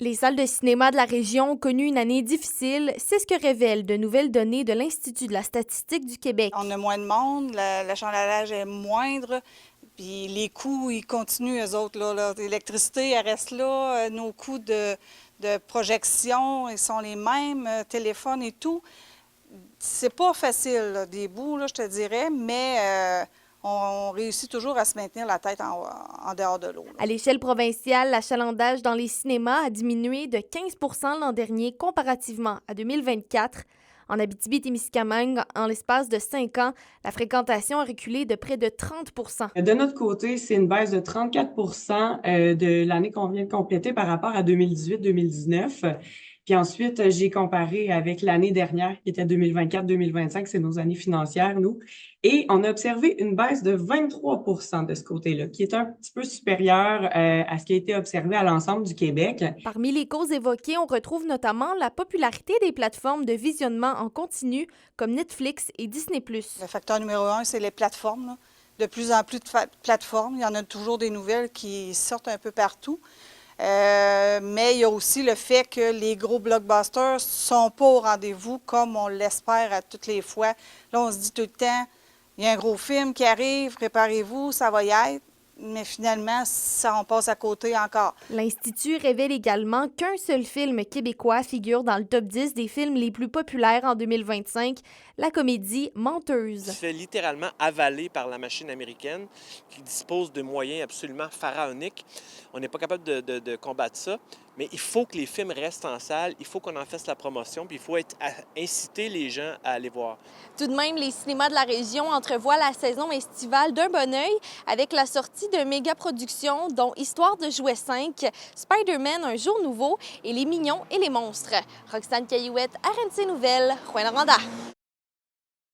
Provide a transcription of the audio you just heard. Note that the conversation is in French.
Les salles de cinéma de la région ont connu une année difficile. C'est ce que révèlent de nouvelles données de l'Institut de la statistique du Québec. On a moins de monde, l'achalandage est moindre, puis les coûts, ils continuent, eux autres. L'électricité, elle reste là, nos coûts de projection, ils sont les mêmes, téléphone et tout. C'est pas facile, là, des bouts, là, je te dirais, mais on réussit toujours à se maintenir la tête en dehors de l'eau. À l'échelle provinciale, l'achalandage dans les cinémas a diminué de 15 % l'an dernier comparativement à 2024. En Abitibi-Témiscamingue, en l'espace de 5 ans, la fréquentation a reculé de près de 30 % De notre côté, c'est une baisse de 34 de l'année qu'on vient de compléter par rapport à 2018-2019. Puis ensuite, j'ai comparé avec l'année dernière, qui était 2024-2025, c'est nos années financières, nous. Et on a observé une baisse de 23 de ce côté-là, qui est un petit peu supérieur à ce qui a été observé à l'ensemble du Québec. Parmi les causes évoquées, on retrouve notamment la popularité des plateformes de visionnement en continu comme Netflix et Disney+. Le facteur numéro 1, c'est les plateformes, là. De plus en plus de plateformes. Il y en a toujours des nouvelles qui sortent un peu partout. Mais il y a aussi le fait que les gros blockbusters ne sont pas au rendez-vous comme on l'espère à toutes les fois. Là, on se dit tout le temps, il y a un gros film qui arrive, préparez-vous, ça va y être. Mais finalement, ça, on passe à côté encore. L'Institut révèle également qu'un seul film québécois figure dans le top 10 des films les plus populaires en 2025, la comédie Menteuse. Se fait littéralement avaler par la machine américaine qui dispose de moyens absolument pharaoniques. On n'est pas capable de combattre ça, mais il faut que les films restent en salle, il faut qu'on en fasse la promotion, puis il faut inciter les gens à aller voir. Tout de même, les cinémas de la région entrevoient la saison estivale d'un bon œil avec la sortie de méga-productions dont Histoire de jouet 5, Spider-Man Un jour nouveau et Les Mignons et les monstres. Roxane Caillouette, RNC Nouvelles, Rouyn-Noranda.